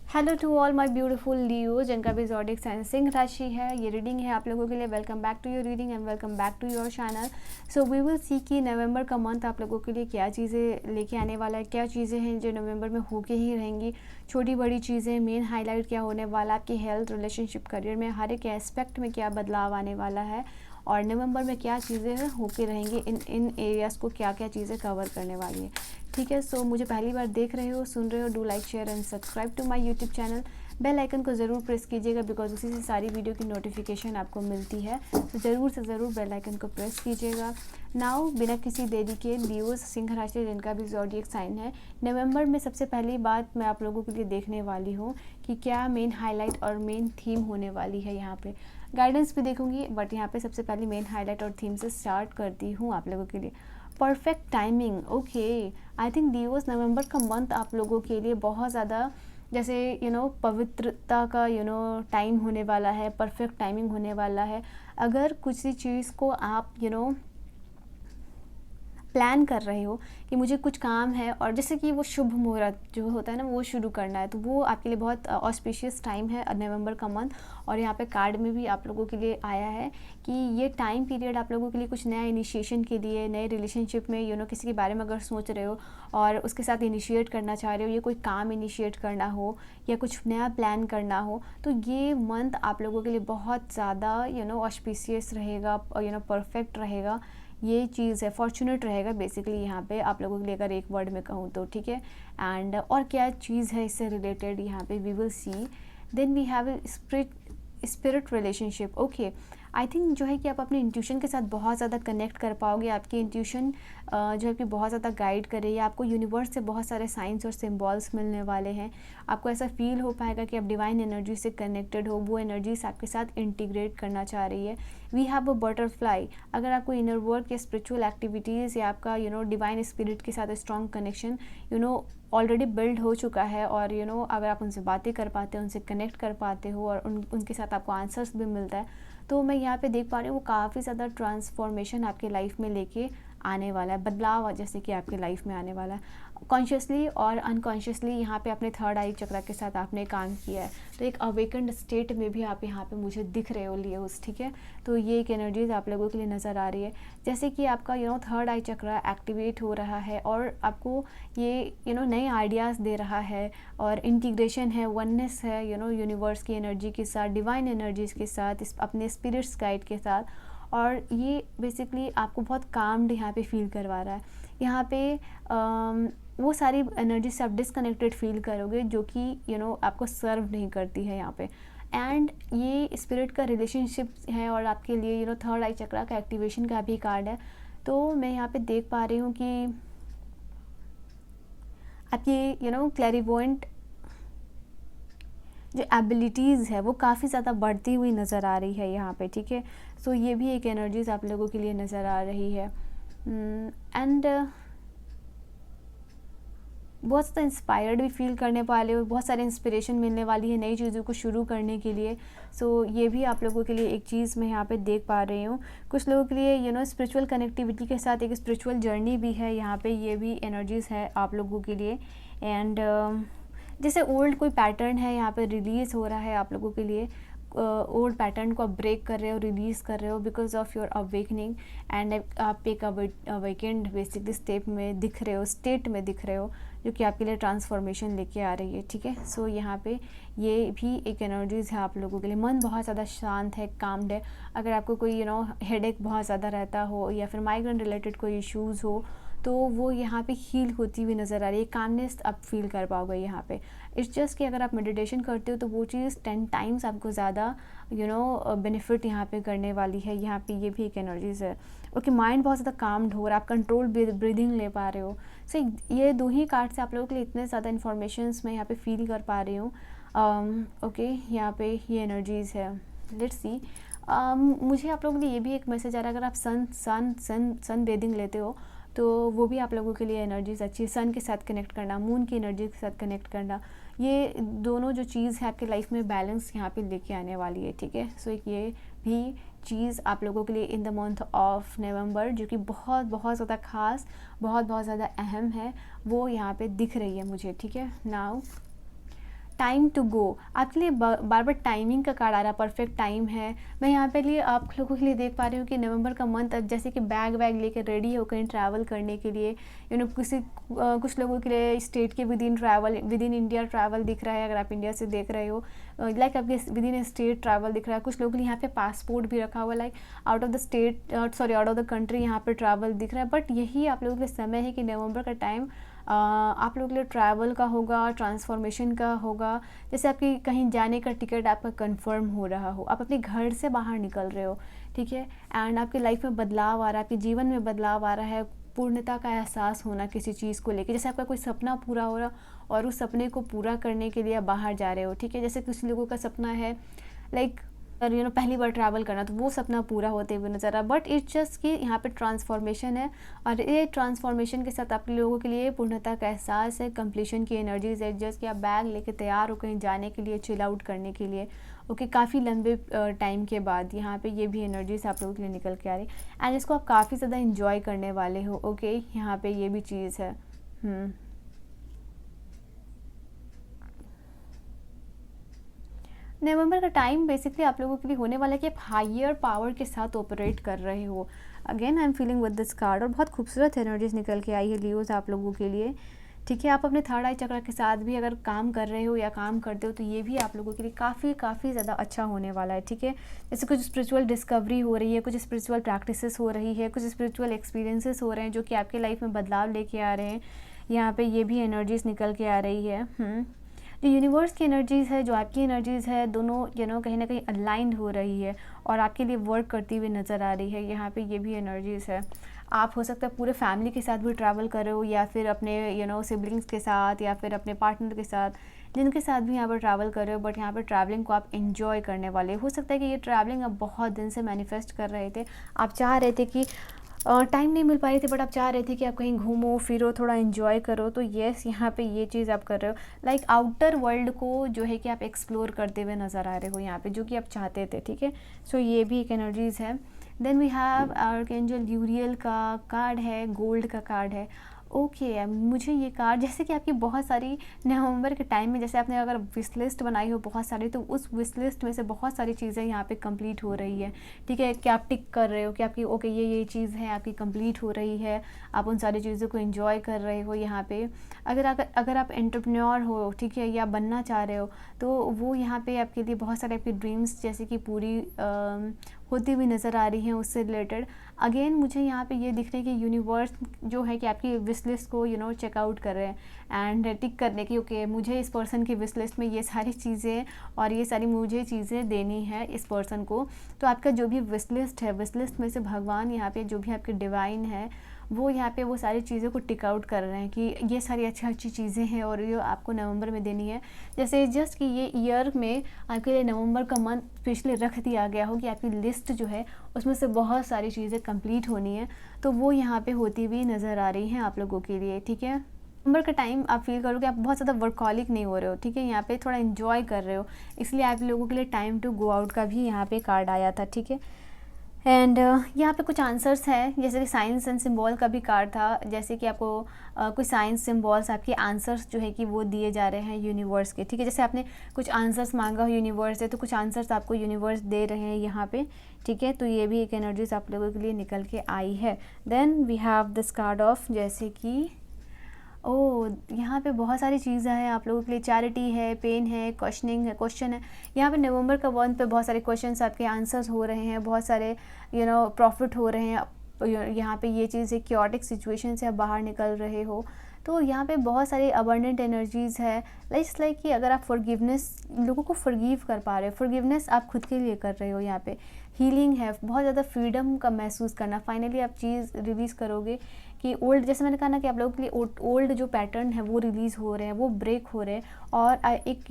Hello to all my beautiful Leo जिनका भी zodiac sign Singh राशि है। ये रीडिंग है आप लोगों के लिए। Welcome back to your reading and welcome back to your channel. So we will see कि नवंबर का मंथ आप लोगों के लिए क्या चीज़ें लेके आने वाला है, क्या चीज़ें हैं जो नवंबर में होके ही रहेंगी, छोटी बड़ी चीज़ें, मेन हाईलाइट क्या होने वाला, आपकी हेल्थ, रिलेशनशिप, करियर में हर एक एस्पेक्ट में क्या बदलाव आने वाला है और नवंबर में क्या चीज़ें होके रहेंगी, इन एरियाज़ को क्या क्या चीज़ें कवर करने वाली है। ठीक है, सो मुझे पहली बार देख रहे हो, सुन रहे हो, do like share and subscribe to my YouTube channel. Bell icon को ज़रूर प्रेस कीजिएगा बिकॉज उसी से सारी वीडियो की नोटिफिकेशन आपको मिलती है। तो ज़रूर से ज़रूर बेल आइकन को प्रेस कीजिएगा। नाउ बिना किसी देरी के लियोज सिंह राशि जिनका भी ज़ोडिएक साइन है, नवंबर में सबसे पहली बात मैं आप लोगों के लिए देखने वाली हूँ कि क्या मेन हाईलाइट और मेन थीम होने वाली है। यहाँ पे गाइडेंस भी देखूंगी बट यहाँ पे सबसे पहले मेन हाईलाइट और थीम से स्टार्ट करती हूँ आप लोगों के लिए। Perfect timing. Okay, I think Leos नवंबर का मंथ आप लोगों के लिए बहुत ज़्यादा जैसे पवित्रता का टाइम होने वाला है, परफेक्ट टाइमिंग होने वाला है। अगर किसी चीज़ को आप प्लान कर रहे हो कि मुझे कुछ काम है और जैसे कि वो शुभ मुहूर्त जो होता है ना वो शुरू करना है, तो वो आपके लिए बहुत ऑस्पिशियस टाइम है नवंबर का मंथ। और यहाँ पे कार्ड में भी आप लोगों के लिए आया है कि ये टाइम पीरियड आप लोगों के लिए कुछ नया इनिशिएशन के लिए, नए रिलेशनशिप में किसी के बारे में अगर सोच रहे हो और उसके साथ इनिशिएट करना चाह रहे हो, ये कोई काम इनिशिएट करना हो या कुछ नया प्लान करना हो, तो ये मंथ आप लोगों के लिए बहुत ज़्यादा ऑस्पिशियस रहेगा, परफेक्ट रहेगा। ये चीज़ है, फॉर्चुनेट रहेगा बेसिकली यहाँ पे आप लोगों के लिए अगर एक वर्ड में कहूँ तो। ठीक है, एंड और क्या चीज़ है इससे रिलेटेड यहाँ पे we will see. Then we have a spirit relationship. Okay, I think जो है कि आप अपने इंट्यूशन के साथ बहुत ज़्यादा कनेक्ट कर पाओगे। आपकी इंट्यूशन जो है कि बहुत ज़्यादा गाइड करेगी आपको। यूनिवर्स से बहुत सारे साइंस और सिम्बॉल्स मिलने वाले हैं। आपको ऐसा फील हो पाएगा कि आप डिवाइन एनर्जी से कनेक्टेड हो, वो एनर्जीज आपके साथ इंटीग्रेट करना चाह रही है। We have a butterfly. अगर आपको इनर वर्क या स्पिरिचुअल एक्टिविटीज़ या आपका डिवाइन स्पिरिट के साथ स्ट्रॉन्ग कनेक्शन ऑलरेडी बिल्ड हो चुका है और अगर आप उनसे बातें कर पाते हो, उनसे कनेक्ट कर पाते हो और उनके साथ आपको आंसर्स भी मिलता है, तो मैं यहाँ पे देख पा रही हूँ वो काफ़ी ज़्यादा ट्रांसफॉर्मेशन आपके लाइफ में लेके आने वाला है, बदलाव जैसे कि आपके लाइफ में आने वाला है। कॉन्शियसली और अनकॉन्शियसली यहाँ पे अपने थर्ड आई चक्र के साथ आपने काम किया है, तो एक अवेकेंड स्टेट में भी आप यहाँ पे मुझे दिख रहे हो लियोस। ठीक है, तो ये एक एनर्जीज आप लोगों के लिए नज़र आ रही है जैसे कि आपका थर्ड आई चक्र एक्टिवेट हो रहा है और आपको ये नए आइडियाज़ दे रहा है और इंटीग्रेशन है, वननेस है यूनिवर्स की एनर्जी के साथ, डिवाइन एनर्जीज़ के साथ, अपने स्पिरिट्स गाइड के साथ। और ये बेसिकली आपको बहुत काम्ड यहाँ पे फील करवा रहा है। यहाँ पे वो सारी एनर्जी से आप डिसकनेक्टेड फील करोगे जो कि आपको सर्व नहीं करती है यहाँ पे। एंड ये स्पिरिट का रिलेशनशिप है और आपके लिए थर्ड आई चक्रा का एक्टिवेशन का भी कार्ड है। तो मैं यहाँ पे देख पा रही हूँ कि आपकी क्लैरिवोएंट जो एबिलिटीज़ है वो काफ़ी ज़्यादा बढ़ती हुई नज़र आ रही है यहाँ पे। ठीक है, सो ये भी एक एनर्जीज आप लोगों के लिए नज़र आ रही है। एंड बहुत ज़्यादा इंस्पायर्ड भी फील करने वाले हो, बहुत सारे इंस्पिरेशन मिलने वाली है नई चीज़ों को शुरू करने के लिए। सो ये भी आप लोगों के लिए एक चीज़ मैं यहाँ पे देख पा रही हूँ। कुछ लोगों के लिए स्पिरिचुअल कनेक्टिविटी के साथ एक स्पिरिचुअल जर्नी भी है यहाँ पे, ये भी एनर्जीज़ है आप लोगों के लिए। एंड जैसे ओल्ड कोई पैटर्न है यहाँ पे रिलीज़ हो रहा है आप लोगों के लिए, ओल्ड पैटर्न को आप ब्रेक कर रहे हो, रिलीज़ कर रहे हो because of your awakening. And आप एक अवेकेंड बेसिकली स्टेट में दिख रहे हो जो कि आपके लिए ट्रांसफॉर्मेशन लेके आ रही है। ठीक है, सो यहाँ पे ये भी एक एनर्जीज़ है आप लोगों के लिए। मन बहुत ज़्यादा शांत है, काम्ड है। अगर आपको कोई हेडेक बहुत ज़्यादा रहता हो या फिर माइग्रेन रिलेटेड कोई इश्यूज़ हो तो वो यहाँ पे हील होती हुई नज़र आ रही है। कामनेस आप फील कर पाओगे यहाँ पे। इट्स जस्ट कि अगर आप मेडिटेशन करते हो तो वो चीज़ 10 टाइम्स आपको ज़्यादा बेनिफिट यहाँ पे करने वाली है। यहाँ पे ये भी एक एनर्जीज़ है। ओके, माइंड बहुत ज़्यादा काम्ड हो रहा है, आप कंट्रोल ब्रीदिंग ले पा रहे हो। सो ये दो ही कार्ड से आप लोगों के लिए इतने ज़्यादा इन्फॉर्मेशंस मैं यहाँ पे फील कर पा रही हूँ। ओके, यहाँ पे ये एनर्जीज़ है। Let's see. मुझे आप लोगों के लिए ये भी एक मैसेज आ रहा है, अगर आप सन बेदिंग लेते हो तो वो भी आप लोगों के लिए एनर्जीज अच्छी है। सन के साथ कनेक्ट करना, मून की एनर्जी के साथ कनेक्ट करना, ये दोनों जो चीज़ है आपके लाइफ में बैलेंस यहाँ पे लेके आने वाली है। ठीक है, सो ये भी चीज़ आप लोगों के लिए इन द मंथ ऑफ नवंबर जो कि बहुत बहुत ज़्यादा खास, बहुत बहुत ज़्यादा अहम है, वो यहाँ पे दिख रही है मुझे। ठीक है, नाउ टाइम टू गो, आपके लिए बार बार टाइमिंग का कार्ड आ रहा है, परफेक्ट टाइम है। मैं यहाँ पे लिए आप लोगों के लिए देख पा रही हूँ कि नवंबर का मंथ अब जैसे कि बैग वैग लेके रेडी हो कहीं ट्रैवल करने के लिए, कुछ लोगों के लिए स्टेट के विद इन इंडिया ट्रैवल दिख रहा है, अगर आप इंडिया से देख रहे हो, लाइक आपके विद इन स्टेट ट्रैवल दिख रहा है। कुछ लोगों के लिए यहाँ पे पासपोर्ट भी रखा हुआ, like out of the state, out of the country यहाँ पे ट्रैवल दिख रहा है। बट यही आप लोगों के लिए समय है कि नवंबर का टाइम आप लोगों के लिए ट्रैवल का होगा, ट्रांसफॉर्मेशन का होगा। जैसे आपकी कहीं जाने का टिकट आपका कंफर्म हो रहा हो, आप अपने घर से बाहर निकल रहे हो, ठीक है, एंड आपकी लाइफ में बदलाव आ रहा है, आपके जीवन में बदलाव आ रहा है, पूर्णता का एहसास होना किसी चीज़ को लेके। जैसे आपका कोई सपना पूरा हो रहा और उस सपने को पूरा करने के लिए आप बाहर जा रहे हो, ठीक है। जैसे कुछ लोगों का सपना है लाइक पहली बार ट्रैवल करना, तो वो सपना पूरा होते हुए नज़र आ, बट इट्स जस्ट कि यहाँ पे ट्रांसफॉर्मेशन है, और ये ट्रांसफॉर्मेशन के साथ आप लोगों के लिए पूर्णता का एहसास है, कंप्लीशन की एनर्जीज है, जस्ट कि आप बैग लेके तैयार हो कहीं जाने के लिए, चिल आउट करने के लिए, ओके, काफ़ी लंबे टाइम के बाद यहाँ पे ये भी एनर्जीज आप लोगों के लिए निकल के आ रही, एंड इसको आप काफ़ी ज़्यादा इंजॉय करने वाले हो, ओके, यहाँ पे ये भी चीज़ है। नवंबर का टाइम बेसिकली आप लोगों के लिए होने वाला है कि आप हायर पावर के साथ ऑपरेट कर रहे हो। Again I am feeling with this card, और बहुत खूबसूरत एनर्जीज निकल के आई है लियोज आप लोगों के लिए, ठीक है। आप अपने थर्ड आई चक्र के साथ भी अगर काम कर रहे हो या काम करते हो तो ये भी आप लोगों के लिए काफ़ी ज़्यादा अच्छा होने वाला है, ठीक है। जैसे कुछ स्पिरिचुअल डिस्कवरी हो रही है, कुछ स्पिरिचुअल प्रैक्टिसेस हो रही है, कुछ स्पिरिचुअल एक्सपीरियंसेस हो रहे हैं जो कि आपके लाइफ में बदलाव लेके आ रहे हैं। यहाँ पे ये भी एनर्जीज निकल के आ रही है। जो यूनिवर्स की एनर्जीज़ है, जो आपकी एनर्जीज़ है, दोनों कहीं ना कहीं अलाइंड हो रही है और आपके लिए वर्क करती हुई नज़र आ रही है। यहाँ पे ये भी एनर्जीज़ है। आप हो सकता है पूरे फैमिली के साथ भी ट्रैवल कर रहे हो, या फिर अपने सिबलिंग्स के साथ, या फिर अपने पार्टनर के साथ, जिनके साथ भी यहाँ पर ट्रैवल कर रहे हो, बट यहाँ पर ट्रैवलिंग को आप एंजॉय करने वाले हो सकता है कि ये ट्रैवलिंग आप बहुत दिन से मैनिफेस्ट कर रहे थे, आप चाह रहे थे कि टाइम नहीं मिल पा रही थी, बट आप चाह रहे थे कि आप कहीं घूमो फिरो, थोड़ा एंजॉय करो, तो येस यहाँ पे ये चीज़ आप कर रहे हो, लाइक आउटर वर्ल्ड को जो है कि आप एक्सप्लोर करते हुए नज़र आ रहे हो यहाँ पे, जो कि आप चाहते थे, ठीक है। सो ये भी एक एनर्जीज़ है। देन वी हैव आर्कएंजल यूरियल का कार्ड है, गोल्ड का कार्ड है, ओके। मुझे ये कार्ड जैसे कि आपकी बहुत सारी नवंबर के टाइम में, जैसे आपने अगर विश लिस्ट बनाई हो बहुत सारी, तो उस विश लिस्ट में से बहुत सारी चीज़ें यहाँ पे कंप्लीट हो रही है, ठीक है, कि आप टिक कर रहे हो कि आपकी ओके ये चीज़ है आपकी कंप्लीट हो रही है, आप उन सारी चीज़ों को एंजॉय कर रहे हो यहाँ पे। अगर आप एंटरप्रेन्योर हो, ठीक है, या बनना चाह रहे हो, तो वो यहाँ पे आपके लिए बहुत सारे आपकी ड्रीम्स जैसे कि पूरी होती हुई नज़र आ रही हैं उससे रिलेटेड। अगेन मुझे यहाँ पे ये दिख रहा है कि यूनिवर्स जो है कि आपकी विश लिस्ट को चेकआउट कर रहे हैं एंड टिक करने की, ओके मुझे इस पर्सन की विश लिस्ट में ये सारी चीज़ें और ये सारी मुझे चीज़ें देनी है इस पर्सन को। तो आपका जो भी विश लिस्ट है, विश लिस्ट में से भगवान यहाँ पे जो भी आपके डिवाइन है वो यहाँ पे वो सारी चीज़ों को टिक आउट कर रहे हैं कि ये सारी अच्छी चीज़ें हैं और ये आपको नवंबर में देनी है। जैसे जस्ट कि ये ईयर में आपके लिए नवंबर का मंथ स्पेशली रख दिया गया हो कि आपकी लिस्ट जो है उसमें से बहुत सारी चीज़ें कंप्लीट होनी है, तो वो यहाँ पे होती हुई नज़र आ रही हैं आप लोगों के लिए, ठीक है। नवंबर का टाइम आप फील करोगे आप बहुत ज़्यादा वर्कहॉलिक नहीं हो रहे हो, ठीक है, यहाँ पे थोड़ा इन्जॉय कर रहे हो, इसलिए आप लोगों के लिए टाइम टू गो आउट का भी यहाँ पे कार्ड आया था, ठीक है। एंड यहाँ पे कुछ आंसर्स हैं, जैसे कि साइंस एंड सिंबल का भी कार्ड था, जैसे कि आपको कुछ साइंस सिंबल्स आपके आंसर्स जो है कि वो दिए जा रहे हैं यूनिवर्स के, ठीक है। जैसे आपने कुछ आंसर्स मांगा हो यूनिवर्स से, तो कुछ आंसर्स आपको यूनिवर्स दे रहे हैं यहाँ पे, ठीक है। तो ये भी एक एनर्जीज आप लोगों के लिए निकल के आई है। Then we have this card of, जैसे कि यहाँ पे बहुत सारी चीज़ें हैं आप लोगों के लिए, चैरिटी है, पेन है, क्वेश्चनिंग है, क्वेश्चन है। यहाँ पे नवंबर का मंथ पे बहुत सारे क्वेश्चंस आपके आंसर्स हो रहे हैं, बहुत सारे प्रॉफिट हो रहे हैं। यहाँ पे ये चीज़ है क्योटिक सिचुएशन से आप बाहर निकल रहे हो, तो यहाँ पे बहुत सारी अबंडेंट एनर्जीज़ है। लाइक कि अगर आप फॉरगिवनेस, लोगों को फॉरगिव कर पा रहे हो, फॉरगिवनेस आप खुद के लिए कर रहे हो, यहाँ पे हीलिंग है, बहुत ज़्यादा फ्रीडम का महसूस करना, फाइनली आप चीज़ रिलीज़ करोगे कि ओल्ड, जैसे मैंने कहा ना कि आप लोगों के लिए ओल्ड जो पैटर्न है वो रिलीज़ हो रहे हैं, वो ब्रेक हो रहे हैं, और एक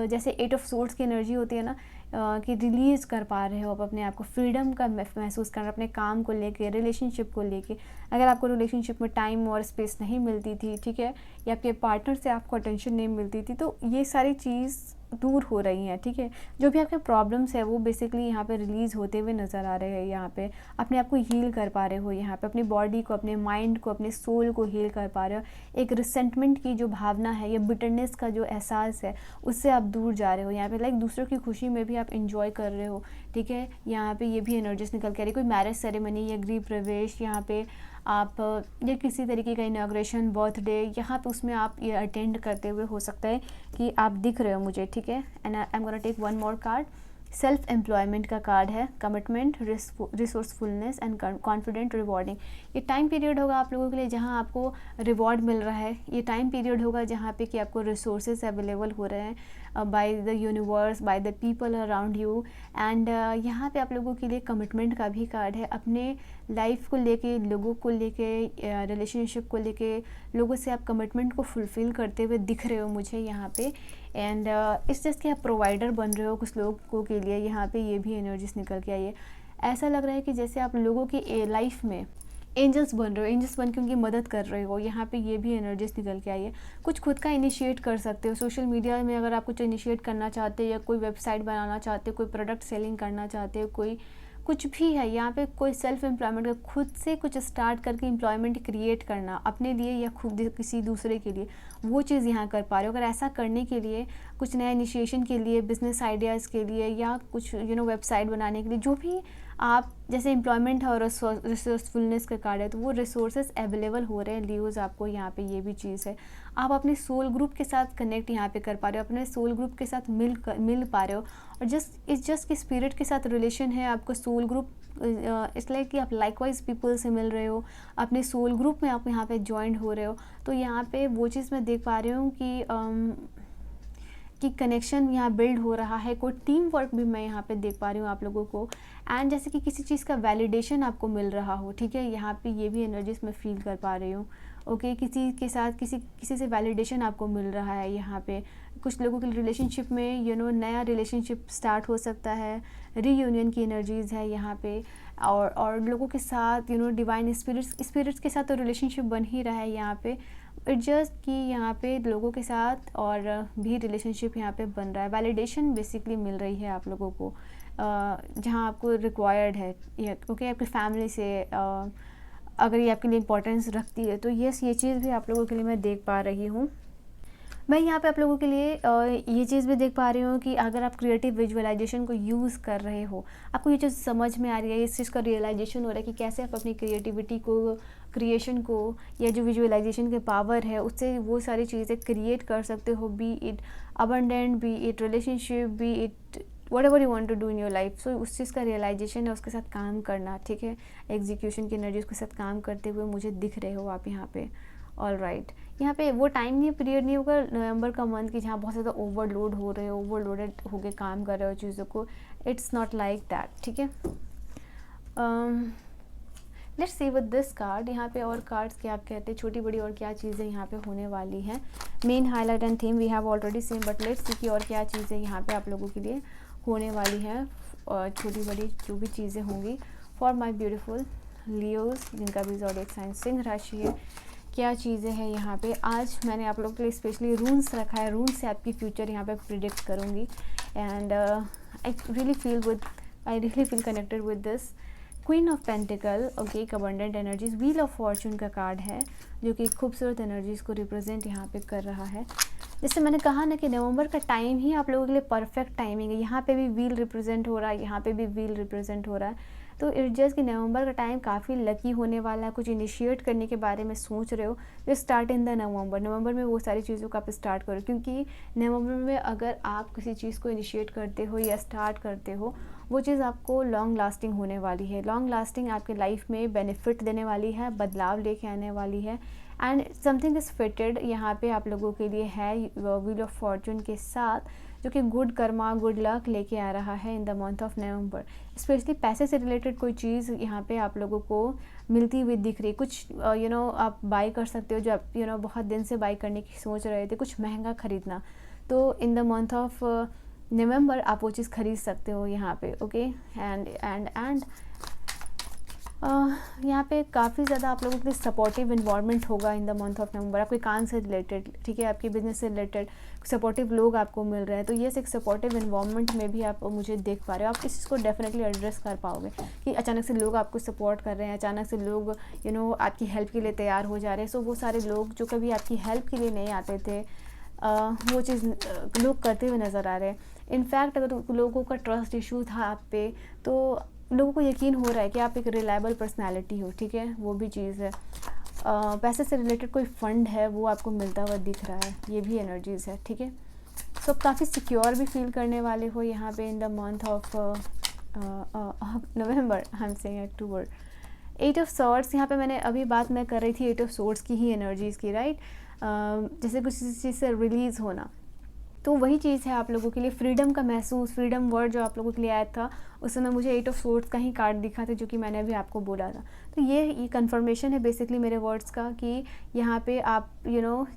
जैसे 8 ऑफ सोर्ड्स की एनर्जी होती है ना, कि रिलीज़ कर पा रहे हो आप अपने आप को, फ्रीडम का महसूस करना अपने काम को लेके, रिलेशनशिप को लेके। अगर आपको रिलेशनशिप में टाइम और स्पेस नहीं मिलती थी, ठीक है, या आपके पार्टनर से आपको अटेंशन नहीं मिलती थी, तो ये सारी चीज़ दूर हो रही हैं, ठीक है। जो भी आपके प्रॉब्लम्स है वो बेसिकली यहाँ पे रिलीज़ होते हुए नज़र आ रहे हैं। यहाँ पे अपने आप को हील कर पा रहे हो, यहाँ पे अपनी बॉडी को, अपने माइंड को, अपने सोल को हील कर पा रहे हो। एक रिसेंटमेंट की जो भावना है या बिटरनेस का जो एहसास है उससे आप दूर जा रहे हो। यहाँ पे लाइक दूसरों की खुशी में भी आप इंजॉय कर रहे हो, ठीक है। यहाँ पे ये भी एनर्जीज निकल के आ रही है, कोई मैरिज सेरेमनी या गृह प्रवेश, यहाँ पे आप या किसी तरीके का इनॉग्रेशन, बर्थडे, यहाँ पे उसमें आप ये अटेंड करते हुए हो सकता है कि आप दिख रहे हो मुझे, ठीक है। And I am gonna take one more card. Self employment का कार्ड है, commitment, resourcefulness and confident, rewarding. ये टाइम पीरियड होगा आप लोगों के लिए जहाँ आपको रिवॉर्ड मिल रहा है। ये टाइम पीरियड होगा जहाँ पे कि आपको रिसोर्सेज अवेलेबल हो रहे हैं by the universe, by the people around you. And यहाँ पे आप लोगों के लिए कमिटमेंट का भी कार्ड है, अपने लाइफ को लेके, लोगों को लेके, रिलेशनशिप को लेके, लोगों से आप कमिटमेंट को फुलफ़िल करते हुए दिख रहे हो मुझे यहाँ पे। एंड इस चीज़ के आप प्रोवाइडर बन रहे हो कुछ लोगों के लिए, यहाँ पे ये भी एनर्जीज निकल के आई है। ऐसा लग रहा है कि जैसे आप लोगों की लाइफ में एंजल्स बन रहे हो, एंजल्स बन के उनकी मदद कर रहे हो, यहाँ पे ये भी एनर्जीज निकल के आई है। कुछ खुद का इनिशिएट कर सकते हो सोशल मीडिया में, अगर आप कुछ इनिशिएट करना चाहते हो या कोई वेबसाइट बनाना चाहते हो, कोई प्रोडक्ट सेलिंग करना चाहते हो, कोई कुछ भी है, यहाँ पे कोई सेल्फ एम्प्लॉयमेंट का, खुद से कुछ स्टार्ट करके एम्प्लॉयमेंट क्रिएट करना अपने लिए या खुद किसी दूसरे के लिए, वो चीज़ यहाँ कर पा रहे हो। अगर ऐसा करने के लिए, कुछ नया इनिशिएशन के लिए, बिजनेस आइडियाज़ के लिए या कुछ वेबसाइट बनाने के लिए, जो भी आप, जैसे एम्प्लॉयमेंट है और रिसोर्सफुलनेस का कार्ड है, तो वो रिसोर्सेज अवेलेबल हो रहे हैं लियोज़ आपको। यहाँ पे ये भी चीज़ है, आप अपने सोल ग्रुप के साथ कनेक्ट यहाँ पे कर पा रहे हो, अपने सोल ग्रुप के साथ मिल पा रहे हो। और जस्ट कि स्पिरिट के साथ रिलेशन है आपको, सोल ग्रुप इसलिए कि आप लाइकवाइज पीपल से मिल रहे हो, अपने सोल ग्रुप में आप यहाँ पे ज्वाइंट हो रहे हो। तो यहाँ पे वो चीज़ मैं देख पा रही हूँ कि कनेक्शन यहाँ बिल्ड हो रहा है, कोई टीम वर्क भी मैं यहाँ पे देख पा रही हूँ आप लोगों को। एंड जैसे कि किसी चीज़ का वैलिडेशन आपको मिल रहा हो, ठीक है, यहाँ पे ये भी एनर्जीज मैं फील कर पा रही हूँ। ओके, किसी के साथ किसी से वैलिडेशन आपको मिल रहा है यहाँ पे। कुछ लोगों के रिलेशनशिप में नया रिलेशनशिप स्टार्ट हो सकता है, रीयूनियन की एनर्जीज़ है यहाँ पे। और लोगों के साथ डिवाइन स्पिरिट्स के साथ तो रिलेशनशिप बन ही रहा है यहाँ पे। इट जस्ट कि यहाँ पे लोगों के साथ और भी रिलेशनशिप यहाँ पे बन रहा है, वैलिडेशन बेसिकली मिल रही है आप लोगों को जहाँ आपको रिक्वायर्ड है। ओके, आपकी फैमिली से अगर ये आपके लिए इम्पोर्टेंस रखती है तो यस, ये चीज़ भी आप लोगों के लिए मैं देख पा रही हूँ। मैं यहाँ पे आप लोगों के लिए ये चीज़ भी देख पा रही हूँ कि अगर आप क्रिएटिव विजुअलाइजेशन को यूज़ कर रहे हो, आपको ये चीज़ समझ में आ रही है, इस चीज़ का रियलाइजेशन हो रहा है कि कैसे आप अपनी क्रिएटिविटी को, क्रिएशन को, या जो विजुअलाइजेशन के पावर है उससे वो सारी चीज़ें क्रिएट कर सकते हो, B it abundant, B it relationship, B it whatever you want to do in your life। सो उस चीज़ का रियलाइजेशन है, उसके साथ काम करना, ठीक है। एग्जीक्यूशन की एनर्जी उसके साथ काम करते हुए मुझे दिख रहे हो आप यहाँ पे। ऑल राइट, यहाँ पे वो टाइम नहीं, पीरियड नहीं होगा नवंबर का मंथ की जहाँ बहुत ज़्यादा ओवरलोड हो रहे हो, ओवरलोडेड होके काम कर रहे हो चीज़ों को। इट्स नॉट लाइक दैट, ठीक है। Let's see with this card, यहाँ पे और कार्ड्स क्या आप कहते हैं, छोटी बड़ी और क्या चीज़ें यहाँ पे होने वाली हैं। Main highlight and theme we have already seen, but let's see कि और क्या चीज़ें यहाँ पे आप लोगों के लिए होने वाली हैं, और छोटी बड़ी जो भी चीज़ें होंगी फॉर माय ब्यूटीफुल लियोज, जिनका भी ज़ोडिएक साइन सिंह राशि है। क्या चीज़ें हैं यहाँ पे, आज मैंने आप लोगों के लिए स्पेशली रून्स रखा है, रून्स से आपकी फ्यूचर यहाँ पे प्रिडिक्ट करूँगी। And I really feel connected with this queen of pentacle. Okay, एक abundant energies, wheel of fortune का कार्ड है जो कि खूबसूरत एनर्जीज़ को रिप्रेजेंट यहाँ पे कर रहा है। जैसे मैंने कहा ना कि नवंबर का टाइम ही आप लोगों के लिए परफेक्ट टाइमिंग है। यहाँ पे भी व्हील रिप्रेजेंट हो रहा है, यहाँ पे भी व्हील रिप्रेजेंट हो रहा है। तो इट जस्ट कि नवंबर का टाइम काफ़ी लकी होने वाला है। कुछ इनिशिएट करने के बारे में सोच रहे हो तो स्टार्ट इन द नवंबर में वो सारी चीज़ों को आप स्टार्ट करो, क्योंकि नवंबर में अगर आप किसी चीज़ को इनिशिएट करते हो या स्टार्ट करते हो, वो चीज़ आपको लॉन्ग लास्टिंग होने वाली है। लॉन्ग लास्टिंग आपके लाइफ में बेनिफिट देने वाली है, बदलाव लेके आने वाली है। एंड समथिंग इज़ फिटेड यहाँ पे आप लोगों के लिए है व्हील ऑफ फॉर्चून के साथ, जो कि गुड कर्मा, गुड लक लेके आ रहा है इन the month of November. Specially पैसे से रिलेटेड कोई चीज़ यहाँ पे आप लोगों को मिलती हुई दिख रही। कुछ आप बाई कर सकते हो जो आप बहुत दिन से बाई करने की सोच रहे थे, कुछ महंगा ख़रीदना, तो इन द मंथ ऑफ नवंबर आप वो चीज़ खरीद सकते हो यहाँ पे। ओके, एंड यहाँ पे काफ़ी ज़्यादा आप लोगों के लिए सपोर्टिव इन्वायरमेंट होगा इन द मंथ ऑफ नवंबर, आपके काम से रिलेटेड, ठीक है, आपके बिजनेस से रिलेटेड सपोर्टिव लोग आपको मिल रहे हैं। तो ये एक सपोर्टिव इन्वायरमेंट में भी आप मुझे देख पा रहे हो, आप इस चीज़ को डेफिनेटली एड्रेस कर पाओगे कि अचानक से लोग आपको सपोर्ट कर रहे हैं, अचानक से लोग आपकी हेल्प के लिए तैयार हो जा रहे हैं। सो वो सारे लोग जो कभी आपकी हेल्प के लिए नहीं आते थे, वो चीज़ लोग करते हुए नज़र आ रहे हैं। इनफैक्ट अगर लोगों का ट्रस्ट इशू था आप पे, तो लोगों को यकीन हो रहा है कि आप एक रिलायबल पर्सनालिटी हो, ठीक है, वो भी चीज़ है। पैसे से रिलेटेड कोई फंड है वो आपको मिलता हुआ दिख रहा है, ये भी एनर्जीज़ है, ठीक है। सो आप काफ़ी सिक्योर भी फील करने वाले हो यहाँ पे इन the month of November, I am saying October. 8 of swords, यहाँ पे मैंने अभी बात मैं कर रही थी 8 ऑफ सॉर्ड्स की ही एनर्जीज़ की, राइट। जैसे कुछ चीज़ से रिलीज़ होना, तो वही चीज़ है आप लोगों के लिए, फ्रीडम का महसूस, फ्रीडम वर्ड जो आप लोगों के लिए आया था उस समय मुझे 8 ऑफ सोर्ड्स का ही कार्ड दिखा था, जो कि मैंने अभी आपको बोला था। तो ये कंफर्मेशन है बेसिकली मेरे वर्ड्स का कि यहाँ पे आप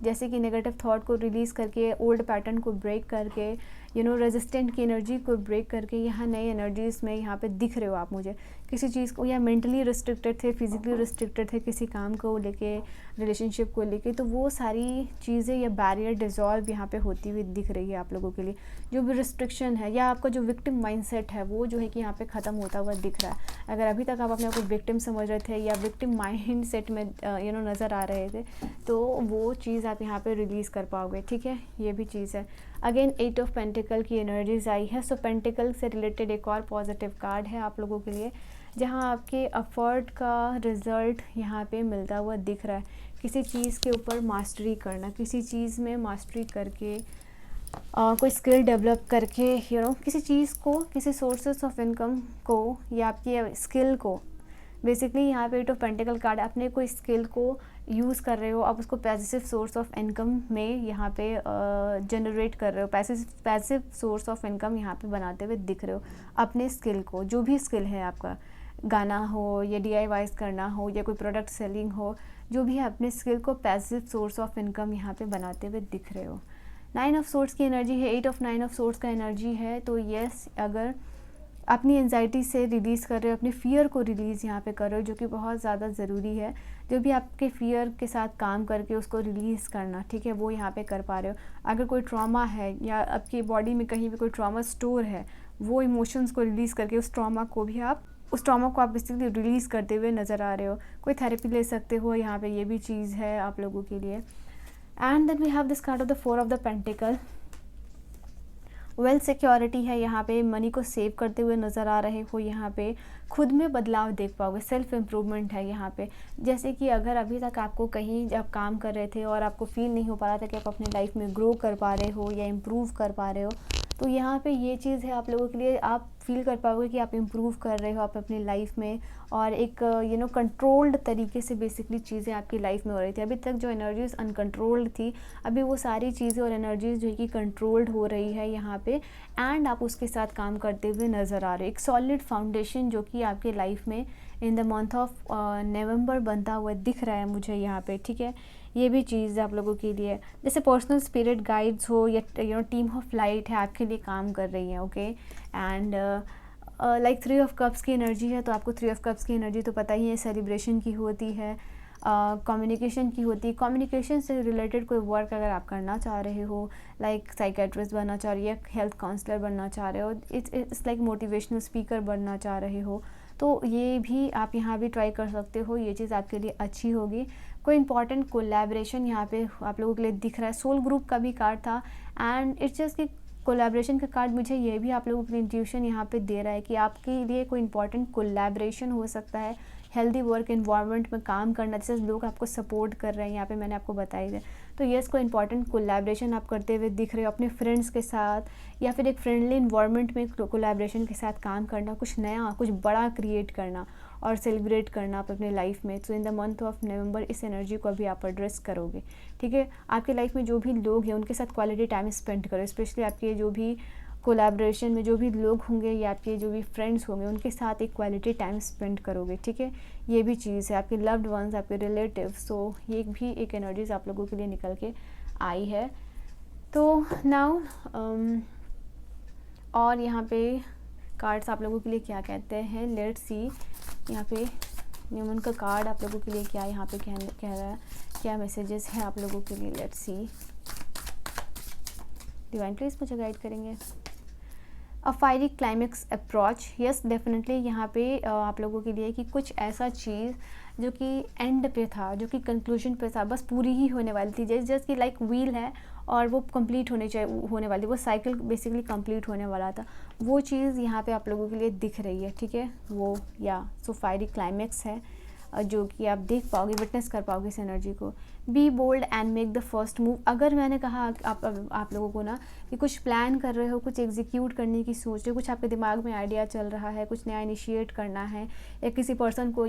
जैसे कि नेगेटिव थॉट को रिलीज़ करके, ओल्ड पैटर्न को ब्रेक करके, रेजिस्टेंट की एनर्जी को ब्रेक करके यहाँ नई एनर्जीज़ में यहाँ पे दिख रहे हो आप मुझे। किसी चीज़ को, या मेंटली रिस्ट्रिक्टेड थे, फिजिकली रिस्ट्रिक्टेड थे किसी काम को लेके, रिलेशनशिप को लेके, तो वो सारी चीज़ें या बैरियर डिज़ोल्व यहाँ पे होती हुई दिख रही है आप लोगों के लिए। जो भी रिस्ट्रिक्शन है या आपका जो विक्टिम माइंडसेट है वो जो है कि यहाँ पे ख़त्म होता हुआ दिख रहा है। अगर अभी तक आप अपने आप को विक्टिम समझ रहे थे या विक्टिम माइंड सेट में नज़र आ रहे थे, तो वो चीज़ आप यहाँ पे रिलीज़ कर पाओगे, ठीक है, ये भी चीज़ है। अगेन 8 ऑफ पेंटिकल की एनर्जीज आई है। सो पेंटिकल से रिलेटेड एक और पॉजिटिव कार्ड है आप लोगों के लिए, जहाँ आपके एफर्ट का रिज़ल्ट यहाँ पे मिलता हुआ दिख रहा है। किसी चीज़ के ऊपर मास्टरी करना, किसी चीज़ में मास्टरी करके, कोई स्किल डेवलप करके, किसी चीज़ को, किसी सोर्सेस ऑफ इनकम को या आपकी स्किल को, बेसिकली यहाँ पे 8 ऑफ पेंटिकल कार्ड, अपने कोई स्किल को यूज़ कर रहे हो, आप उसको पैसिव सोर्स ऑफ इनकम में यहाँ पे जनरेट कर रहे हो, पैसिव सोर्स ऑफ इनकम यहाँ पे बनाते हुए दिख रहे हो अपने स्किल को। जो भी स्किल है आपका, गाना हो या DIYs करना हो या कोई प्रोडक्ट सेलिंग हो, जो भी है अपने स्किल को पैसिव सोर्स ऑफ इनकम यहाँ पे बनाते हुए दिख रहे हो। 9 ऑफ सोर्स की एनर्जी है, 8 ऑफ 9 ऑफ सोर्स का एनर्जी है। तो यस, अगर अपनी एंजाइटी से रिलीज़ कर रहे हो, अपने फ़ियर को रिलीज़ यहाँ पे कर रहे हो, जो कि बहुत ज़्यादा ज़रूरी है। जो भी आपके फ़ियर के साथ काम करके उसको रिलीज़ करना, ठीक है, वो यहाँ पे कर पा रहे हो। अगर कोई ट्रॉमा है या आपकी बॉडी में कहीं भी कोई ट्रॉमा स्टोर है, वो इमोशंस को रिलीज़ करके उस ट्रॉमा को आप बेसिकली रिलीज़ करते हुए नज़र आ रहे हो। कोई थेरेपी ले सकते हो यहाँ पे, ये भी चीज़ है आप लोगों के लिए। And then we have this card of the 4 of the pentacle. Wealth security है, यहाँ पे मनी को सेव करते हुए नज़र आ रहे हो, यहाँ पे खुद में बदलाव देख पाओगे, सेल्फ इम्प्रूवमेंट है यहाँ पे। जैसे कि अगर अभी तक आपको कहीं जब काम कर रहे थे और आपको फील नहीं हो पा रहा था कि आप अपनी लाइफ में ग्रो कर पा रहे हो या इम्प्रूव कर पा रहे हो, तो यहाँ पे ये चीज़ है आप लोगों के लिए, आप फील कर पाओगे कि आप इम्प्रूव कर रहे हो आप अपनी लाइफ में, और एक कंट्रोल्ड तरीके से बेसिकली चीज़ें आपकी लाइफ में हो रही थी। अभी तक जो एनर्जीज़ अनकंट्रोल्ड थी, अभी वो सारी चीज़ें और एनर्जीज़ जो है कि कंट्रोल्ड हो रही है यहाँ पे, एंड आप उसके साथ काम करते हुए नज़र आ रहे हो। एक सॉलिड फाउंडेशन जो कि आपके लाइफ में इन द मंथ ऑफ नवंबर बनता हुआ दिख रहा है मुझे यहाँ पे, ठीक है, ये भी चीज़ आप लोगों के लिए। जैसे पर्सनल स्पिरिट गाइड्स हो या टीम ऑफ लाइट है आपके लिए काम कर रही है, okay. And like 3 of cups की एनर्जी है, तो आपको 3 ऑफ कप्स की एनर्जी तो पता ही है, सेलिब्रेशन की होती है, कम्युनिकेशन की होती है। कम्युनिकेशन से रिलेटेड कोई वर्क अगर आप करना चाह रहे हो, लाइक साइकेट्रिस्ट बनना चाह रही है, हेल्थ काउंसलर बनना चाह रहे हो, इट्स लाइक मोटिवेशनल स्पीकर बनना चाह रहे हो, तो ये भी आप यहाँ भी ट्राई कर सकते हो, ये चीज़ आपके लिए अच्छी होगी। कोई इंपॉर्टेंट कोलैबोरेशन यहाँ पे आप लोगों के लिए दिख रहा है। सोल ग्रुप का भी कार्ड था, एंड इट्स जस्ट कि कोलैबोरेशन का कार्ड मुझे ये भी आप लोगों के लिए इंट्यूशन यहाँ पे दे रहा है कि आपके लिए कोई इंपॉर्टेंट कोलैबोरेशन हो सकता है, हेल्दी वर्क इन्वायरमेंट में काम करना, जैसे लोग आपको सपोर्ट कर रहे हैं यहाँ पे, मैंने आपको बताई है। तो यस, कोई इंपॉर्टेंट कोलैबोरेशन आप करते हुए दिख रहे हो अपने फ्रेंड्स के साथ, या फिर एक फ्रेंडली इन्वायरमेंट में कोलैबोरेशन के साथ काम करना, कुछ नया, कुछ बड़ा क्रिएट करना और सेलिब्रेट करना आप अपने लाइफ में। So in the month of November इस एनर्जी को अभी आप एड्रेस करोगे, ठीक है। आपकी लाइफ में जो भी लोग हैं उनके साथ क्वालिटी टाइम स्पेंड करो, स्पेशली आपके जो भी कोलैबोरेशन में जो भी लोग होंगे या आपके जो भी फ्रेंड्स होंगे उनके साथ एक क्वालिटी टाइम स्पेंड करोगे, ठीक है, ये भी चीज़ है। आपके लव्ड वंस, आपके रिलेटिव्स, सो ये भी एक एनर्जीज आप लोगों के लिए निकल के आई है। तो नाउ और यहाँ पे कार्ड्स आप लोगों के लिए क्या कहते हैं, लेट्स सी। यहाँ पे न्यूमन का कार्ड आप लोगों के लिए क्या यहाँ पे कह रहा है, क्या मैसेजेस है आप लोगों के लिए, लेट्स सी। डिवाइन प्लीज मुझे गाइड करेंगे। A fiery climax approach, yes definitely यहाँ पे आप लोगों के लिए कि कुछ ऐसा चीज़ जो कि एंड पे था, जो कि कंक्लूजन पे था, बस पूरी ही होने वाली थी, जस्ट कि लाइक व्हील है और वो कंप्लीट होने वाली, वो साइकिल बेसिकली कंप्लीट होने वाला था, वो चीज़ यहाँ पे आप लोगों के लिए दिख रही है, ठीक है वो, या सो फायरी क्लाइमेक्स है जो कि आप देख पाओगे, विटनेस कर पाओगे इस एनर्जी को। Be bold and make the first move, अगर मैंने कहा आप लोगों को ना कि कुछ प्लान कर रहे हो, कुछ एग्जीक्यूट करने की सोच रहे हो, कुछ आपके दिमाग में आइडिया चल रहा है, कुछ नया इनिशिएट करना है, या किसी पर्सन को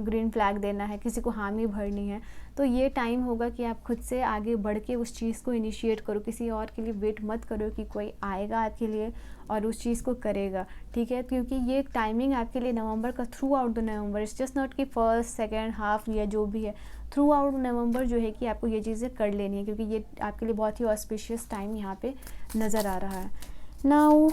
ग्रीन फ्लैग देना है, किसी को हामी भरनी है, तो ये टाइम होगा कि आप खुद से आगे बढ़ के उस चीज़ को इनिशिएट करो, किसी और के लिए वेट मत करो कि कोई आएगा आपके लिए और उस चीज़ को करेगा, ठीक है, क्योंकि ये टाइमिंग आपके लिए नवंबर का, through out the November, it's just not कि फर्स्ट सेकेंड हाफ या जो भी है, थ्रू आउट नवंबर जो है कि आपको ये चीज़ें कर लेनी है, क्योंकि ये आपके लिए बहुत ही ऑस्पिशियस टाइम यहाँ पे नज़र आ रहा है। Now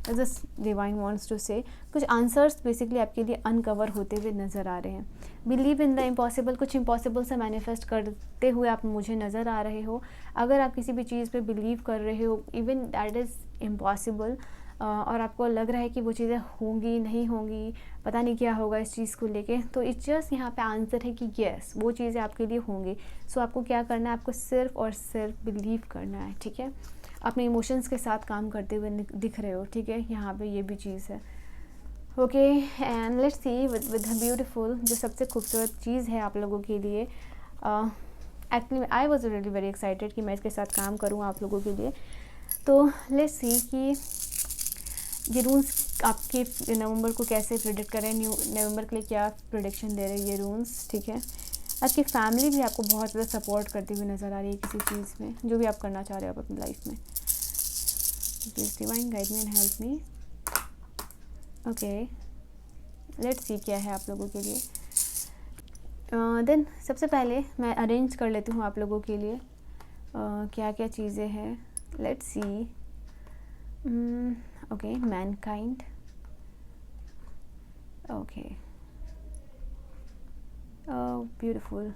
this divine wants to say कुछ आंसर्स बेसिकली आपके लिए अनकवर होते हुए नज़र आ रहे हैं। बिलीव इन द इम्पॉसिबल, कुछ इम्पॉसिबल से मैनिफेस्ट करते हुए आप मुझे नज़र आ रहे हो। अगर आप किसी भी चीज़ पे बिलीव कर रहे हो, इवन दैट इज़ इम्पॉसिबल, और आपको लग रहा है कि वो चीज़ें होंगी नहीं होंगी, पता नहीं क्या होगा इस चीज़ को लेके, तो इट्स जस्ट यहाँ पे आंसर है कि यस वो चीज़ें आपके लिए होंगी। सो आपको क्या करना है, आपको सिर्फ और सिर्फ बिलीव करना है, ठीक है, अपने इमोशंस के साथ काम करते हुए दिख रहे हो, ठीक है, यहाँ पे ये भी चीज़ है। Okay and let's see with beautiful, जो सबसे खूबसूरत चीज़ है आप लोगों के लिए, actually I was really very excited कि मैं इसके साथ काम करूँ आप लोगों के लिए। तो लेट्स सी कि ये रून्स आपके नवंबर को कैसे प्रेडिक्ट करें, नवंबर के लिए क्या प्रेडिक्शन दे रहे हैं ये रून्स, ठीक है। आपकी फैमिली भी आपको बहुत ज़्यादा सपोर्ट करती हुई नज़र आ रही है किसी चीज़ में, जो भी आप करना चाह रहे हो अपनी लाइफ में। Please divine guide me and help me. Okay let's see क्या है आप लोगों के लिए। देन सबसे पहले मैं अरेंज कर लेती हूँ आप लोगों के लिए क्या क्या चीज़ें हैं। Let's see. Okay mankind, okay beautiful,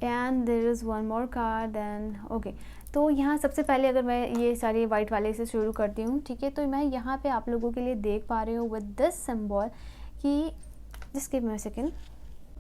and there is one more card and okay. तो यहाँ सबसे पहले अगर मैं ये सारे वाइट वाले से शुरू करती हूँ, ठीक है, तो मैं यहाँ पे आप लोगों के लिए देख पा रही हूँ विद दिस सिंबल कि just give me a second.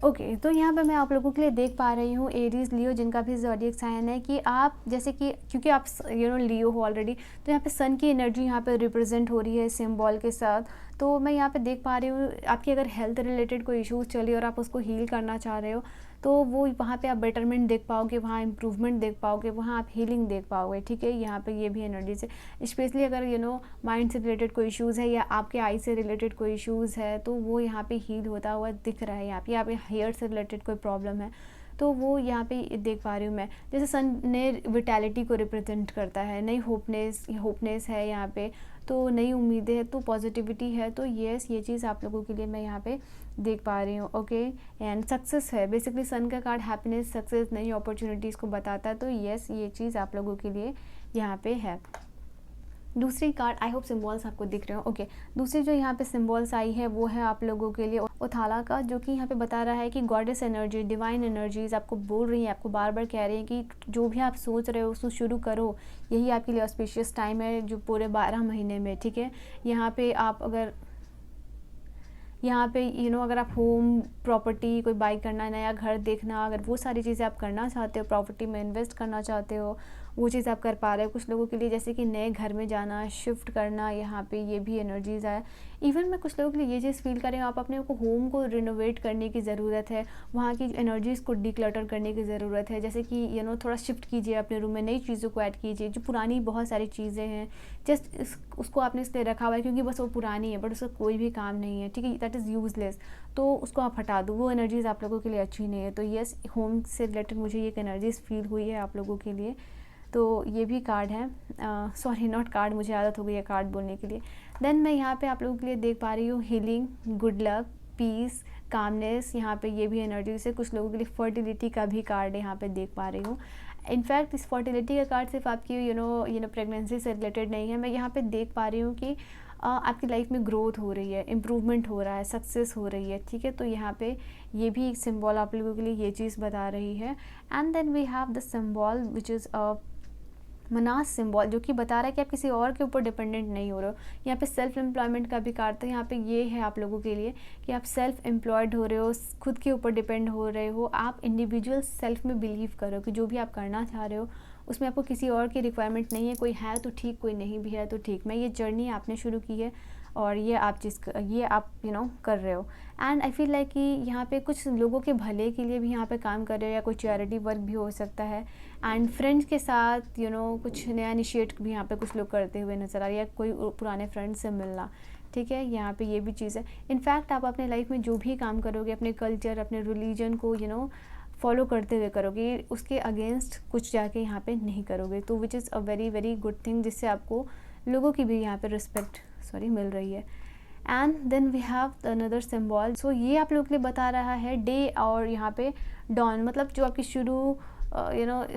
Okay तो यहाँ पे मैं आप लोगों के लिए देख पा रही हूँ एरीज लियो जिनका भी ज़ोडिएक साइन है, कि आप जैसे कि क्योंकि आप लियो हो ऑलरेडी, तो यहाँ पे सन की एनर्जी यहाँ पे रिप्रेजेंट हो रही है सिंबल के साथ। तो मैं यहाँ पे देख पा रही हूँ आपकी अगर हेल्थ रिलेटेड कोई इश्यूज़ चल रही है और आप उसको हील करना चाह रहे हो, तो वो वहाँ पे आप बेटरमेंट देख पाओगे, वहाँ इम्प्रूवमेंट देख पाओगे, वहाँ आप हीलिंग देख पाओगे, ठीक है। यहाँ पे ये भी एनर्जी से, स्पेशली अगर माइंड से रिलेटेड कोई इश्यूज़ है या आपके आई से रिलेटेड कोई इश्यूज़ है, तो वो यहाँ पे हील होता हुआ दिख रहा है। यहाँ पे हेयर से रिलेटेड कोई प्रॉब्लम है तो वो यहाँ पे देख पा रही हूँ मैं। जैसे सन ने विटैलिटी को रिप्रेजेंट करता है, नई होपनेस है यहाँ पे, तो नई उम्मीदें है, तो पॉजिटिविटी है, तो यस ये चीज़ आप लोगों के लिए मैं यहाँ पे देख पा रही हूँ। ओके एंड सक्सेस है, बेसिकली सन का कार्ड हैप्पीनेस, सक्सेस, नई अपॉर्चुनिटीज़ को बताता है, तो यस ये चीज़ आप लोगों के लिए यहाँ पे है। दूसरी कार्ड, आई होप सिम्बॉल्स आपको दिख रहे हो। ओके दूसरी जो यहाँ पे सिम्बॉल्स आई है वो है आप लोगों के लिए ओथाला का, जो कि यहाँ पे बता रहा है कि गॉडेस एनर्जी, डिवाइन एनर्जीज आपको बोल रही हैं, आपको बार बार कह रही हैं कि जो भी आप सोच रहे हो उसको शुरू करो, यही आपके लिए ऑस्पिशियस टाइम है जो पूरे 12 महीने में, ठीक है। यहाँ पे आप अगर अगर आप होम प्रॉपर्टी कोई बाई करना, नया घर देखना, अगर वो सारी चीज़ें आप करना चाहते हो, प्रॉपर्टी में इन्वेस्ट करना चाहते हो, वो चीज़ आप कर पा रहे हो। कुछ लोगों के लिए जैसे कि नए घर में जाना, शिफ्ट करना, यहाँ पे ये भी एनर्जीज़ आए। इवन मैं कुछ लोगों के लिए ये चीज़ फील कर रही हूँ, आप अपने को होम को रिनोवेट करने की ज़रूरत है, वहाँ की एनर्जीज़ को डिक्लटर करने की ज़रूरत है। जैसे कि थोड़ा शिफ्ट कीजिए अपने रूम में, नई चीज़ों को ऐड कीजिए, जो पुरानी बहुत सारी चीज़ें हैं जस्ट उसको आपने इसलिए रखा हुआ है क्योंकि बस वो पुरानी है, बट उसका कोई भी काम नहीं है, ठीक है, दैट इज़ यूजलेस, तो उसको आप हटा दो, वो एनर्जीज़ आप लोगों के लिए अच्छी नहीं है। तो यस होम से रिलेटेड मुझे ये एक एनर्जीज़ फील हुई है आप लोगों के लिए, तो ये भी कार्ड है, सॉरी नॉट कार्ड, मुझे आदत हो गई है कार्ड बोलने के लिए। देन मैं यहाँ पे आप लोगों के लिए देख पा रही हूँ healing, good luck, peace, calmness, यहाँ पे ये भी एनर्जी से। कुछ लोगों के लिए फर्टिलिटी का भी कार्ड यहाँ पे देख पा रही हूँ। इनफैक्ट इस फर्टिलिटी का कार्ड सिर्फ आपकी प्रेगनेंसी से रिलेटेड नहीं है, मैं यहाँ पे देख पा रही हूँ कि आपकी लाइफ में ग्रोथ हो रही है, इम्प्रूवमेंट हो रहा है, सक्सेस हो रही है, ठीक है। तो यहाँ पे ये भी एक सिंबल आप लोगों के लिए ये चीज़ बता रही है। And then we have the symbol which is a मनास सिंबल, जो कि बता रहा है कि आप किसी और के ऊपर डिपेंडेंट नहीं हो रहे हो। यहाँ पे सेल्फ एम्प्लॉयमेंट का भी कार्ड था, यहाँ पे ये है आप लोगों के लिए कि आप सेल्फ एम्प्लॉयड हो रहे हो, खुद के ऊपर डिपेंड हो रहे हो, आप इंडिविजुअल सेल्फ में बिलीव करो कि जो भी आप करना चाह रहे हो उसमें आपको किसी और की रिक्वायरमेंट नहीं है। कोई है तो ठीक, कोई नहीं भी है तो ठीक। मैं ये जर्नी आपने शुरू की है और ये आप कर रहे हो। एंड आई फील लाइक कि यहाँ पे कुछ लोगों के भले के लिए भी यहाँ पे काम कर रहे हो, या कोई चैरिटी वर्क भी हो सकता है। एंड फ्रेंड्स के साथ कुछ नया इनिशिएट भी यहाँ पे कुछ लोग करते हुए नज़र आ रही है, कोई पुराने फ्रेंड से मिलना, ठीक है। यहाँ पे ये भी चीज़ है। इनफैक्ट आप अपने लाइफ में जो भी काम करोगे, अपने कल्चर, अपने रिलीजन को फॉलो करते हुए करोगे, उसके अगेंस्ट कुछ जाके यहाँ पे नहीं करोगे। तो विच is a very very good thing, जिससे आपको लोगों की भी यहाँ पे रिस्पेक्ट मिल रही है। And then we have another symbol. So ये आप लोगों के लिए बता रहा है डे और यहाँ पे डॉन, मतलब जो आपकी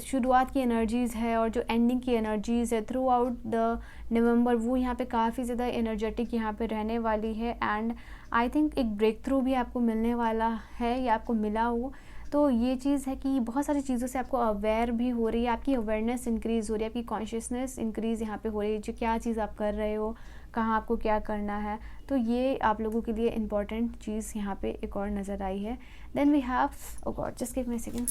शुरुआत की एनर्जीज़ है और जो एंडिंग की एनर्जीज़ है थ्रू आउट द नवंबर, वो यहाँ पे काफ़ी ज़्यादा एनर्जेटिक यहाँ पे रहने वाली है। एंड आई थिंक एक ब्रेक थ्रू भी आपको मिलने वाला है या आपको मिला हो। तो ये चीज़ है कि बहुत सारी चीज़ों से आपको अवेयर भी हो रही है, आपकी अवेयरनेस इंक्रीज़ हो रही है, आपकी कॉन्शियसनेस इंक्रीज़ यहाँ पे हो रही है, जो क्या चीज़ आप कर रहे हो, कहाँ आपको क्या करना है। तो ये आप लोगों के लिए इम्पॉर्टेंट चीज़ यहाँ पे एक और नज़र आई है। Then we have oh God, just give me a second,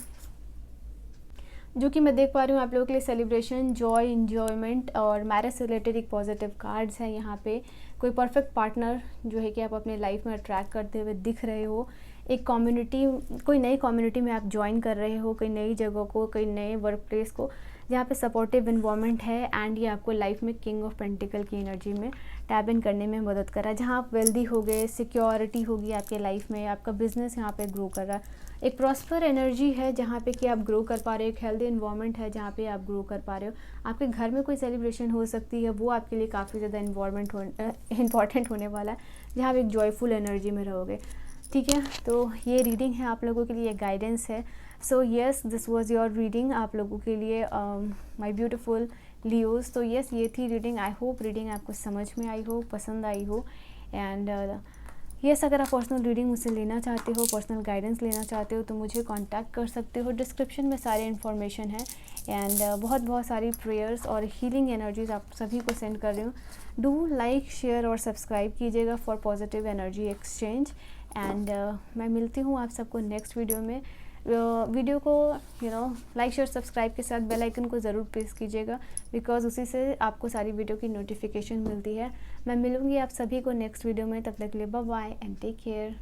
जो कि मैं देख पा रही हूँ आप लोगों के लिए सेलिब्रेशन, जॉय, इन्जॉयमेंट और मैरिज से रिलेटेड एक पॉजिटिव कार्ड्स है यहाँ पे। कोई परफेक्ट पार्टनर जो है कि आप अपने लाइफ में अट्रैक्ट करते हुए दिख रहे हो। एक कम्युनिटी, कोई नई कम्युनिटी में आप ज्वाइन कर रहे हो, कोई नई जगह को, कोई नए वर्क प्लेस को, जहाँ पे सपोर्टिव इन्वायरमेंट है। एंड ये आपको लाइफ में किंग ऑफ पेंटिकल की एनर्जी में टैप इन करने में मदद कर रहा है, जहाँ आप वेल्दी हो गए, सिक्योरिटी होगी आपके लाइफ में, आपका बिजनेस यहाँ पे ग्रो कर रहा है। एक प्रॉस्पर एनर्जी है जहाँ पे कि आप ग्रो कर पा रहे हो, एक हेल्दी इन्वायरमेंट है जहाँ पे आप ग्रो कर पा रहे हो। आपके घर में कोई सेलिब्रेशन हो सकती है, वो आपके लिए काफ़ी ज़्यादा इंपॉर्टेंट होने वाला है, जहाँ आप एक जॉयफुल एनर्जी में रहोगे, ठीक है। तो ये रीडिंग है आप लोगों के लिए, गाइडेंस है। So yes, this was your reading आप लोगों के लिए, माय ब्यूटीफुल लियोज। तो येस, ये थी रीडिंग। आई होप रीडिंग आपको समझ में आई हो, पसंद आई हो। एंड येस, अगर आप पर्सनल रीडिंग मुझसे लेना चाहते हो, पर्सनल गाइडेंस लेना चाहते हो, तो मुझे कांटेक्ट कर सकते हो। डिस्क्रिप्शन में सारे इन्फॉर्मेशन है। एंड बहुत सारी प्रेयर्स और हीलिंग एनर्जीज आप सभी को सेंड कर रही हूँ। डू लाइक, शेयर और सब्सक्राइब कीजिएगा for positive energy exchange. And मैं मिलती हूँ आप सबको नेक्स्ट वीडियो में। वीडियो को लाइक, शेयर, सब्सक्राइब के साथ बेल आइकन को ज़रूर प्रेस कीजिएगा, बिकॉज उसी से आपको सारी वीडियो की नोटिफिकेशन मिलती है। मैं मिलूँगी आप सभी को नेक्स्ट वीडियो में, तब तक के लिए bye bye and take care.